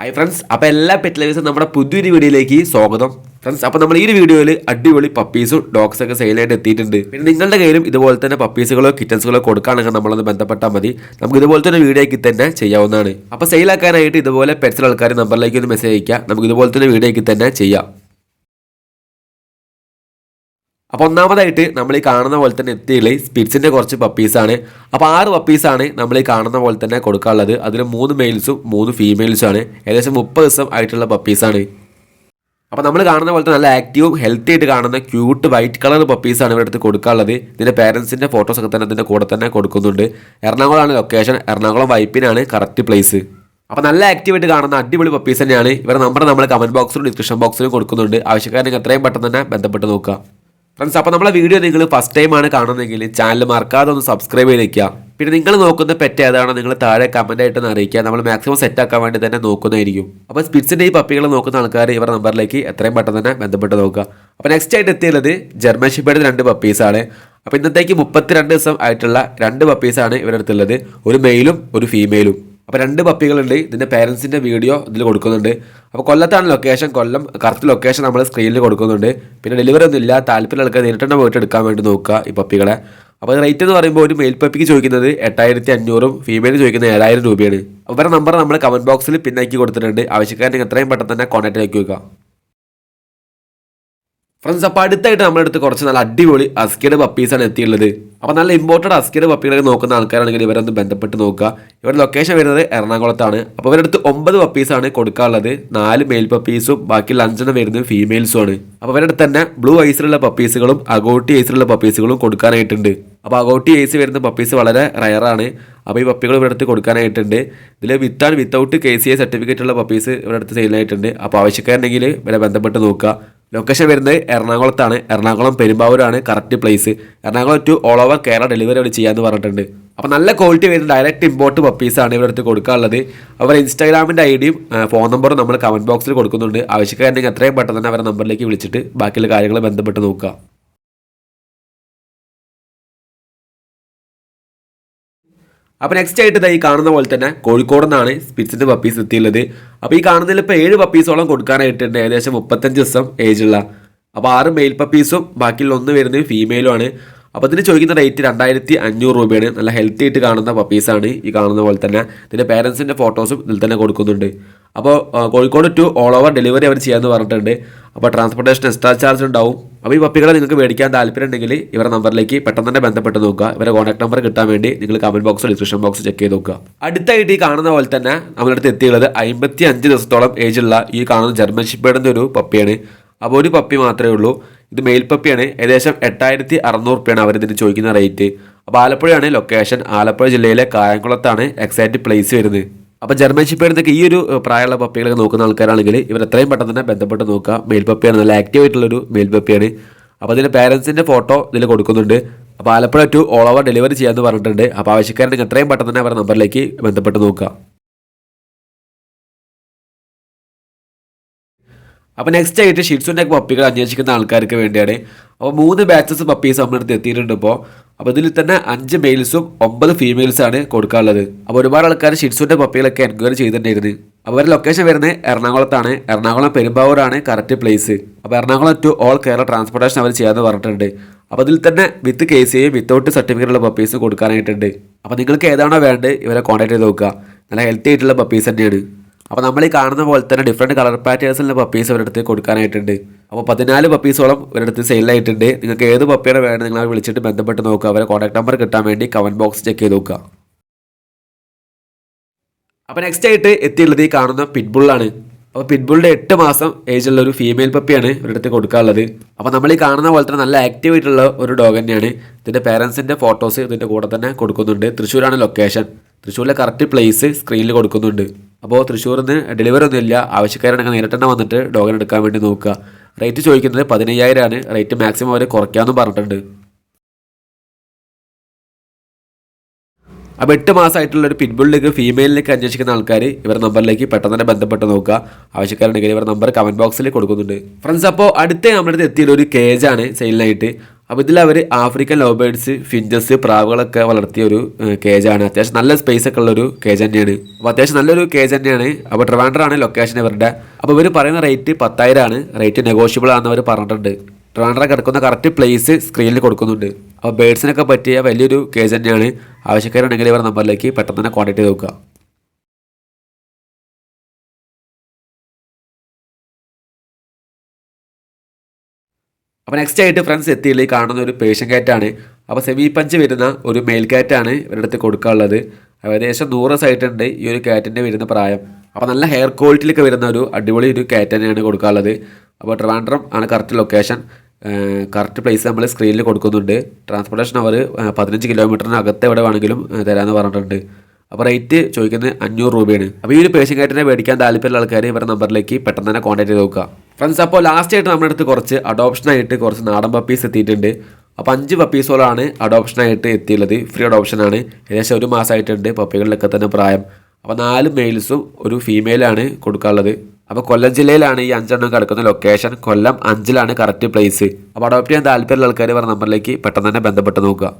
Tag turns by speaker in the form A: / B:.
A: Hi friends, അപ്പോൾ എല്ലാ pet ലവേഴ്സും നമ്മുടെ പുതിയൊരു വീഡിയോയിലേക്ക് സ്വാഗതം. ഫ്രണ്ട്സ്, അപ്പോൾ നമ്മൾ ഈ ഒരു വീഡിയോയിൽ അടിപൊളി പപ്പീസും ഡോഗ്സൊക്കെ സെയിലായിട്ട് എത്തിയിട്ടുണ്ട്. പിന്നെ നിങ്ങളുടെ കയ്യിലും ഇതുപോലെ തന്നെ പപ്പീസുകളോ കിറ്റൻസുകളോ കൊടുക്കുകയാണെങ്കിൽ നമ്മളൊന്ന് ബന്ധപ്പെട്ടാൽ മതി. നമുക്ക് ഇതുപോലെ തന്നെ വീഡിയോയ്ക്ക് തന്നെ ചെയ്യാവുന്നതാണ്. അപ്പോൾ സെയിലാക്കാനായിട്ട് ഇതുപോലെ പെറ്റ്സിൽ ആൾക്കാർ നമ്പറിലേക്ക് ഒന്ന് മെസ്സേജ് അയക്കുക. നമുക്ക് ഇതുപോലെ തന്നെ വീഡിയോയ്ക്ക് തന്നെ ചെയ്യാം. അപ്പോൾ ഒന്നാമതായിട്ട് നമ്മൾ ഈ കാണുന്ന പോലെ തന്നെ എത്തിയുള്ള സ്പിറ്റ്സിൻ്റെ കുറച്ച് പപ്പീസാണ്. അപ്പോൾ 6 പപ്പീസാണ് നമ്മൾ ഈ കാണുന്ന പോലെ തന്നെ കൊടുക്കാനുള്ളത്. അതിൽ 3 മെയിൽസും 3 ഫീമെയിൽസുമാണ്. ഏകദേശം 30 ദിവസം ആയിട്ടുള്ള പപ്പീസാണ്. അപ്പോൾ നമ്മൾ കാണുന്ന പോലെ തന്നെ നല്ല ആക്റ്റീവും ഹെൽത്തി ആയിട്ട് കാണുന്ന ക്യൂട്ട് വൈറ്റ് കളർ പപ്പീസാണ് ഇവിടെ അടുത്ത് കൊടുക്കാനുള്ളത്. ഇതിൻ്റെ പേരൻസിൻ്റെ ഫോട്ടോസൊക്കെ തന്നെ അതിൻ്റെ കൂടെ തന്നെ കൊടുക്കുന്നുണ്ട്. എറണാകുളമാണ് ലൊക്കേഷൻ. എറണാകുളം വൈപ്പിനാണ് കറക്റ്റ് പ്ലേസ്. അപ്പോൾ നല്ല ആക്റ്റീവായിട്ട് കാണുന്ന അടിപൊളി പപ്പീസ് തന്നെയാണ്. ഇവരുടെ നമ്പർ നമ്മൾ കമൻറ്റ് ബോക്സിലും ഡിസ്ക്രിപ്ഷൻ ബോക്സിലും കൊടുക്കുന്നുണ്ട്. ആവശ്യക്കാരെ എത്രയും പെട്ടെന്ന് തന്നെ ബന്ധപ്പെട്ട് നോക്കുക. ഫ്രണ്ട്സ്, അപ്പോൾ നമ്മളെ വീഡിയോ നിങ്ങൾ ഫസ്റ്റ് ടൈമാണ് കാണുന്നതെങ്കിൽ ചാനൽ മറക്കാതെ ഒന്ന് സബ്സ്ക്രൈബ് ചെയ്ത് വയ്ക്കുക. പിന്നെ നിങ്ങൾ നോക്കുന്ന പെറ്റ് ഏതാണോ നിങ്ങൾ താഴെ കമൻ്റ് ആയിട്ടൊന്ന് അറിയിക്കുക. നമ്മൾ മാക്സിമം സെറ്റ് ആക്കാൻ വേണ്ടി തന്നെ നോക്കുന്നതായിരിക്കും. അപ്പോൾ സ്പിറ്റ്സിൻ്റെ ഈ പപ്പികൾ നോക്കുന്ന ആൾക്കാർ ഇവരുടെ നമ്പറിലേക്ക് എത്രയും പെട്ടെന്ന് തന്നെ ബന്ധപ്പെട്ട് നോക്കുക. അപ്പോൾ നെക്സ്റ്റ് ആയിട്ട് എത്തിയുള്ളത് ജർമ്മൻ ഷെപ്പേർഡ് 2 പപ്പീസാണ്. അപ്പോൾ ഇന്നത്തേക്ക് 32 ദിവസം ആയിട്ടുള്ള 2 പപ്പീസാണ് ഇവരുടെ അടുത്തുള്ളത്. ഒരു മെയിലും ഒരു ഫീമെയിലും. അപ്പോൾ 2 പപ്പികളുണ്ട്. ഇതിൻ്റെ പേരൻസിൻ്റെ വീഡിയോ ഇതിൽ കൊടുക്കുന്നുണ്ട്. അപ്പോൾ കൊല്ലത്താണ് ലൊക്കേഷൻ. കൊല്ലം കറക്റ്റ് ലൊക്കേഷൻ നമ്മൾ സ്ക്രീനിൽ കൊടുക്കുന്നുണ്ട്. പിന്നെ ഡെലിവറി ഒന്നും ഇല്ല. താല്പര്യം ആൾക്കാർ നേരിട്ട് തന്നെ പോയിട്ട് എടുക്കാൻ വേണ്ടി നോക്കുക ഈ പപ്പികളെ. അപ്പോൾ റേറ്റ് എന്ന് പറയുമ്പോൾ ഒരു മെയിൽ പപ്പിക്ക് ചോദിക്കുന്നത് 8500, ഫീമെയിൽ ചോദിക്കുന്നത് 7000 രൂപയാണ്. അവരുടെ നമ്പർ നമ്മൾ കമൻറ്റ് ബോക്സിൽ പിന്നാക്കി കൊടുത്തിട്ടുണ്ട്. ആവശ്യക്കാരനെ എത്രയും പെട്ടെന്ന് തന്നെ കോൺടാക്റ്റ് ആക്കി വെക്കുക. ഫ്രണ്ട്സ്, അപ്പോൾ അടുത്തായിട്ട് നമ്മുടെ അടുത്ത് കുറച്ച് നല്ല അടിപൊളി അസ്കിയുടെ പപ്പീസാണ് എത്തിയുള്ളത്. അപ്പോൾ നല്ല ഇമ്പോർട്ടഡ് അസ്കിയുടെ പപ്പികളൊക്കെ നോക്കുന്ന ആൾക്കാരാണെങ്കിൽ ഇവരൊന്ന് ബന്ധപ്പെട്ട് നോക്കുക. ഇവരുടെ ലൊക്കേഷൻ വരുന്നത് എറണാകുളത്താണ്. അപ്പോൾ ഇവരുടെ അടുത്ത് 9 പപ്പീസാണ് കൊടുക്കാനുള്ളത്. 4 മെയിൽ പപ്പീസും ബാക്കിയുള്ള 5 വരുന്നത് ഫീമെയിൽസുമാണ്. അപ്പോൾ ഇവരുടെ അടുത്ത് തന്നെ ബ്ലൂ ഐസിലുള്ള പപ്പീസുകളും അഗോട്ടി ഐസിലുള്ള പപ്പീസുകളും കൊടുക്കാനായിട്ടുണ്ട്. അപ്പോൾ അഗോട്ടി ഐസ് വരുന്ന പപ്പീസ് വളരെ റയറാണ്. അപ്പോൾ ഈ പപ്പികൾ ഇവിടെ അടുത്ത് കൊടുക്കാനായിട്ടുണ്ട്. ഇതിൽ വിത്ത് ആൻഡ് വിത്തൗട്ട് KCA സർട്ടിഫിക്കറ്റ് ഉള്ള പപ്പീസ് ഇവിടെ അടുത്ത് സെയിലായിട്ടുണ്ട്. അപ്പോൾ ആവശ്യക്കാരുണ്ടെങ്കിൽ ഇവരെ ബന്ധപ്പെട്ട് നോക്കുക. ലൊക്കേഷൻ വരുന്നത് എറണാകുളത്താണ്. എറണാകുളം പെരുമ്പാവൂരാണ് correct place. Ernakulam to all over Kerala delivery അവർ ചെയ്യാമെന്ന് പറഞ്ഞിട്ടുണ്ട്. അപ്പോൾ നല്ല ക്വാളിറ്റി വരുന്ന ഡയറക്റ്റ് ഇമ്പോർട്ട് പപ്പീസാണ് ഇവരുടെ അടുത്ത് കൊടുക്കാനുള്ളത്. അവർ ഇൻസ്റ്റാഗ്രാമിൻ്റെ ഐഡിയും ഫോൺ നമ്പറും നമ്മൾ കമൻറ്റ് ബോക്സിൽ കൊടുക്കുന്നുണ്ട്. ആവശ്യക്കാരുണ്ടെങ്കിൽ എത്രയും പെട്ടെന്ന് തന്നെ അവരുടെ നമ്പറിലേക്ക് വിളിച്ചിട്ട് ബാക്കിയുള്ള കാര്യങ്ങൾ ബന്ധപ്പെട്ട് നോക്കുക. അപ്പോൾ നെക്സ്റ്റ് ആയിട്ട് ഈ കാണുന്ന പോലെ തന്നെ കോഴിക്കോട് നിന്നാണ് സ്പിറ്റ്സിൻ്റെ പപ്പീസ് എത്തിയുള്ളത്. അപ്പോൾ ഈ കാണുന്നതിൽ ഇപ്പോൾ 7 പപ്പീസോളം കൊടുക്കാനായിട്ടുണ്ട്. ഏകദേശം 35 ദിവസം ഏജുള്ള. അപ്പോൾ 6 മെയിൽ പപ്പീസും ബാക്കിയുള്ള 1 വരുന്നത് ഫീമെയിലുമാണ്. അപ്പോൾ ഇതിന് ചോദിക്കുന്ന റേറ്റ് 2500 രൂപയാണ്. നല്ല ഹെൽത്തി ആയിട്ട് കാണുന്ന പപ്പീസാണ് ഈ കാണുന്ന പോലെ തന്നെ. ഇതിൻ്റെ പേരൻസിൻ്റെ ഫോട്ടോസും ഇതിൽ തന്നെ കൊടുക്കുന്നുണ്ട്. അപ്പോൾ Kozhikode to all over delivery അവർ ചെയ്യാമെന്ന് പറഞ്ഞിട്ടുണ്ട്. അപ്പോൾ ട്രാൻസ്പോർട്ടേഷൻ എക്സ്ട്രാ ചാർജ് ഉണ്ടാവും. അപ്പോൾ ഈ പപ്പികളെ നിങ്ങൾക്ക് മേടിക്കാൻ താല്പര്യം ഉണ്ടെങ്കിൽ ഇവരുടെ നമ്പറിലേക്ക് പെട്ടെന്ന് തന്നെ ബന്ധപ്പെട്ട് നോക്കുക. ഇവരുടെ കോൺടാക്ട് നമ്പർ കിട്ടാൻ വേണ്ടി നിങ്ങൾ കമൻറ്റ് ബോക്സോ ഡിസ്ക്രിപ്ഷൻ ബോക്സ് ചെക്ക് ചെയ്ത് നോക്കുക. അടുത്തായിട്ട് ഈ കാണുന്ന പോലെ തന്നെ നമ്മുടെ അടുത്ത് എത്തിയുള്ളത് 55 ദിവസത്തോളം ഏജുള്ള ഈ കാണുന്ന ജർമ്മൻ ഷെപ്പേർഡിൻ്റെ ഒരു പപ്പിയാണ്. അപ്പോൾ ഒരു പപ്പി മാത്രമേ ഉള്ളൂ. ഇത് മെയിൽ പപ്പിയാണ്. ഏകദേശം 8600 രൂപയാണ് അവരിതിന് ചോദിക്കുന്ന റേറ്റ്. അപ്പോൾ ആലപ്പുഴയാണ് ലൊക്കേഷൻ. ആലപ്പുഴ ജില്ലയിലെ കായംകുളത്താണ് എക്സാക്റ്റ് പ്ലേസ് വരുന്നത്. അപ്പോൾ ജർമ്മൻ ഷെപ്പേർഡിനൊക്കെ ഈ ഒരു പ്രായമുള്ള പപ്പികളൊക്കെ നോക്കുന്ന ആൾക്കാരാണെങ്കിൽ ഇവർ എത്രയും പെട്ടെന്ന് തന്നെ ബന്ധപ്പെട്ട് നോക്കുക. മെയിൽ പപ്പിയാണ്. നല്ല ആക്റ്റീവ് ആയിട്ടുള്ളൊരു മെയിൽ പപ്പിയാണ്. അപ്പോൾ ഇതിൻ്റെ പേരൻസിൻ്റെ ഫോട്ടോ ഇതിൽ കൊടുക്കുന്നുണ്ട്. അപ്പോൾ Alappuzha to all over delivery ചെയ്യാമെന്ന് പറഞ്ഞിട്ടുണ്ട്. അപ്പോൾ ആവശ്യക്കാരുണ്ടെങ്കിൽ എത്രയും പെട്ടെന്ന് തന്നെ അവരുടെ നമ്പറിലേക്ക് ബന്ധപ്പെട്ട് നോക്കുക. അപ്പോൾ നെക്സ്റ്റ് ആയിട്ട് ഷിറ്റ്സുൻ്റെ പപ്പികൾ അന്വേഷിക്കുന്ന ആൾക്കാർക്ക് വേണ്ടിയാണ്. അപ്പോൾ 3 ബാച്ചസ് പപ്പീസ് നമ്മളെടുത്ത് എത്തിയിട്ടുണ്ട് ഇപ്പോൾ. അപ്പോൾ ഇതിൽ തന്നെ 5 മെയിൽസും 9 ഫീമെയിൽസാണ് കൊടുക്കാനുള്ളത്. അപ്പോൾ ഒരുപാട് ആൾക്കാർ ഷിറ്റ്സുൻ്റെ പപ്പികളൊക്കെ എൻക്വയറി ചെയ്തിട്ടുണ്ടായിരുന്നു. അപ്പോൾ അവരുടെ ലൊക്കേഷൻ വരുന്നത് എറണാകുളത്താണ്. എറണാകുളം പെരുമ്പാവൂരാണ് കറക്റ്റ് പ്ലേസ്. അപ്പോൾ Ernakulam to all Kerala transportation അവർ ചെയ്യാമെന്ന് പറഞ്ഞിട്ടുണ്ട്. അപ്പോൾ ഇതിൽ തന്നെ വിത്ത് KCA വിത്തൗട്ട് സർട്ടിഫിക്കറ്റ് ഉള്ള പപ്പീസ് കൊടുക്കാനായിട്ടുണ്ട്. അപ്പോൾ നിങ്ങൾക്ക് ഏതാണോ വേണ്ടത് ഇവരെ കോൺടാക്ട് ചെയ്ത് നോക്കുക. നല്ല ഹെൽത്തി ആയിട്ടുള്ള പപ്പീസ് തന്നെയാണ്. അപ്പോൾ നമ്മൾ ഈ കാണുന്ന പോലെ തന്നെ ഡിഫറെൻറ്റ് കളർ പാറ്റേഴ്സിലുള്ള പപ്പീസ് അവരുടെ അടുത്ത് കൊടുക്കാനായിട്ടുണ്ട്. അപ്പോൾ 14 പപ്പീസോളം ഇവരുടെ അടുത്ത് സെയിലായിട്ടുണ്ട്. നിങ്ങൾക്ക് ഏത് പപ്പിയാണ് വേണ്ടത് നിങ്ങൾ വിളിച്ചിട്ട് ബന്ധപ്പെട്ട് നോക്കുക. അവരെ കോൺടാക്ട് നമ്പർ കിട്ടാൻ വേണ്ടി കമൻറ്റ് ബോക്സ് ചെക്ക് ചെയ്ത് നോക്കുക. അപ്പോൾ നെക്സ്റ്റ് ആയിട്ട് എത്തിയുള്ളത് ഈ കാണുന്ന പിറ്റ്ബുള്ളാണ്. അപ്പോൾ പിറ്റ്ബുളിൻ്റെ 8 മാസം ഏജുള്ള ഒരു ഫീമെയിൽ പപ്പിയാണ് ഇവരുടെ അടുത്ത് കൊടുക്കാനുള്ളത്. അപ്പോൾ നമ്മൾ ഈ കാണുന്ന പോലെ തന്നെ നല്ല ആക്റ്റീവ് ആയിട്ടുള്ള ഒരു ഡോഗ് തന്നെയാണ്. ഇതിൻ്റെ പേരൻസിൻ്റെ ഫോട്ടോസ് ഇതിൻ്റെ കൂടെ തന്നെ കൊടുക്കുന്നുണ്ട്. തൃശ്ശൂരാണ് ലൊക്കേഷൻ. തൃശ്ശൂരിലെ കറക്റ്റ് പ്ലേസ് സ്ക്രീനിൽ കൊടുക്കുന്നുണ്ട്. അപ്പോൾ തൃശ്ശൂരിൽ നിന്ന് ഡെലിവറി ഒന്നും ഇല്ല. ആവശ്യക്കാരാണെങ്കിൽ നേരിട്ട് തന്നെ വന്നിട്ട് ഡോഗിനെ എടുക്കാൻ വേണ്ടി നോക്കുക. റേറ്റ് ചോദിക്കുന്നത് 15000 ആണ്. റേറ്റ് മാക്സിമം അവർ കുറയ്ക്കാമെന്നും പറഞ്ഞിട്ടുണ്ട്. അപ്പോൾ 8 മാസമായിട്ടുള്ളൊരു പിറ്റ്ബുള്ളിലേക്ക് ഫീമെയിലിലേക്ക് അന്വേഷിക്കുന്ന ആൾക്കാർ ഇവരുടെ നമ്പറിലേക്ക് പെട്ടെന്ന് തന്നെ ബന്ധപ്പെട്ട് നോക്കുക. ആവശ്യക്കാരുണ്ടെങ്കിൽ ഇവരുടെ നമ്പർ കമൻറ്റ് ബോക്സിൽ കൊടുക്കുന്നുണ്ട്. ഫ്രണ്ട്സ്, അപ്പോൾ അടുത്ത നമ്മുടെ അടുത്ത് എത്തിയുള്ള ഒരു കേജാണ് സെയിലിനായിട്ട്. അപ്പോൾ ഇതിൽ അവർ ആഫ്രിക്കൻ ലോബേഡ്സ്, ഫിഞ്ചസ്, പ്രാവുകളൊക്കെ വളർത്തിയ ഒരു കേജാണ്. അത്യാവശ്യം നല്ല സ്പേസ് ഒക്കെ ഉള്ളൊരു കേജ് തന്നെയാണ്. അപ്പോൾ അത്യാവശ്യം നല്ലൊരു കേജ് തന്നെയാണ്. അപ്പോൾ ട്രിവാൻഡ്രമാണ് ലൊക്കേഷൻ ഇവരുടെ. അപ്പോൾ ഇവർ പറയുന്ന റേറ്റ് 10,000 ആണ്. റേറ്റ് നെഗോഷ്യബിൾ ആണെന്ന് അവർ പറഞ്ഞിട്ടുണ്ട്. ട്രിവാൻഡ്രം കിടക്കുന്ന കറക്റ്റ് പ്ലേസ് സ്ക്രീനിൽ കൊടുക്കുന്നുണ്ട്. അപ്പോൾ ബേഡ്സിനൊക്കെ പറ്റിയ വലിയൊരു കേജ് തന്നെയാണ്. ആവശ്യക്കാരുണ്ടെങ്കിൽ ഇവർ നമ്പറിലേക്ക് പെട്ടെന്ന് തന്നെ കോൺടാക്ട് ചെയ്ത് നോക്കുക. അപ്പോൾ നെക്സ്റ്റ് ആയിട്ട് ഫ്രണ്ട്സ് എത്തിയില്ലേ കാണുന്ന ഒരു പേർഷ്യൻ കാറ്റാണ്. അപ്പോൾ സെമി പഞ്ച് വരുന്ന ഒരു മെയിൽ കാറ്റാണ് ഇവരുടെ അടുത്ത് കൊടുക്കാനുള്ളത്. ഏകദേശം 100 സൈറ്റുണ്ട് ഈ ഒരു കാറ്റിൻ്റെ വരുന്ന പ്രായം. അപ്പോൾ നല്ല ഹെയർ ക്വാളിറ്റിയിലൊക്കെ വരുന്ന ഒരു അടിപൊളി ഒരു കാറ്റ് തന്നെയാണ് കൊടുക്കാനുള്ളത്. അപ്പോൾ ട്രിവാൻഡ്രം ആണ് കറക്റ്റ് ലൊക്കേഷൻ. കറക്റ്റ് പ്ലേസ് നമ്മൾ സ്ക്രീനിൽ കൊടുക്കുന്നുണ്ട്. ട്രാൻസ്പോർട്ടേഷൻ അവർ 15 കിലോമീറ്ററിനകത്ത് എവിടെ വേണമെങ്കിലും തരാമെന്ന് പറഞ്ഞിട്ടുണ്ട്. അപ്പോൾ റേറ്റ് ചോദിക്കുന്നത് 500 രൂപയാണ്. അപ്പോൾ ഈ ഒരു പേർഷ്യൻ കാറ്റിനെ മേടിക്കാൻ താല്പര്യമുള്ള ആൾക്കാർ ഇവരുടെ നമ്പറിലേക്ക് പെട്ടെന്ന് തന്നെ കോൺടാക്ട് ചെയ്ത് നോക്കുക ഫ്രണ്ട്സ്. അപ്പോൾ ലാസ്റ്റ് ആയിട്ട് നമ്മുടെ അടുത്ത് കുറച്ച് അഡോപ്ഷനായിട്ട് കുറച്ച് നാടൻ പപ്പീസ് എത്തിയിട്ടുണ്ട്. അപ്പോൾ 5 പപ്പീസോളാണ് അഡോപ്ഷനായിട്ട് എത്തിയുള്ളത്. ഫ്രീ അഡോപ്ഷനാണ്. ഏകദേശം 1 മാസമായിട്ടുണ്ട് പപ്പികളിലൊക്കെ തന്നെ പ്രായം. അപ്പോൾ 4 മെയിൽസും ഒരു ഫീമെയിലാണ് കൊടുക്കാനുള്ളത്. അപ്പോൾ കൊല്ലം ജില്ലയിലാണ് ഈ 5 എണ്ണം കിടക്കുന്ന ലൊക്കേഷൻ. കൊല്ലം 5-ലാണ് കറക്റ്റ് പ്ലേസ്. അപ്പോൾ അഡോപ്റ്റ് ചെയ്യാൻ താല്പര്യമുള്ള ആൾക്കാർ ഇവരുടെ നമ്പറിലേക്ക് പെട്ടെന്ന് തന്നെ ബന്ധപ്പെട്ട് നോക്കുക.